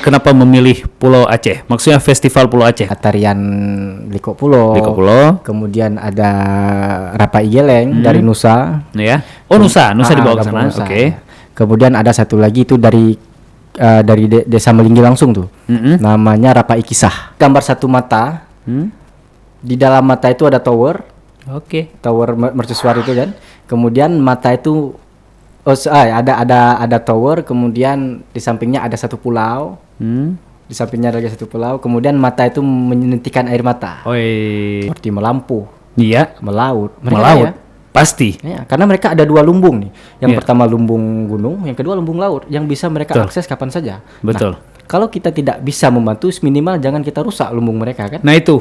kenapa memilih Pulau Aceh? Maksudnya Festival Pulau Aceh. Tarian Liko Pulo. Liko Pulo. Kemudian ada Rapai Geleng dari Nusa. Ya. Oh, Nusa dibawa ke sana. Kampung Nusa, Oke. ya. Kemudian ada satu lagi itu dari desa Melinggi langsung tuh. Namanya Rapai Kisah. Gambar satu mata. Di dalam mata itu ada tower. Oke. Tower mercusuar itu kan. Kemudian mata itu ada tower, kemudian di sampingnya ada satu pulau. Di sampingnya ada satu pulau, kemudian mata itu menyuntikkan air mata. Oi. Seperti melampu, Iya. melaut. Melaut. Ya. Pasti. Ya, karena mereka ada dua lumbung nih. Yang pertama lumbung gunung, yang kedua lumbung laut yang bisa mereka akses kapan saja. Betul. Nah, kalau kita tidak bisa membantu, minimal jangan kita rusak lumbung mereka kan. Nah itu.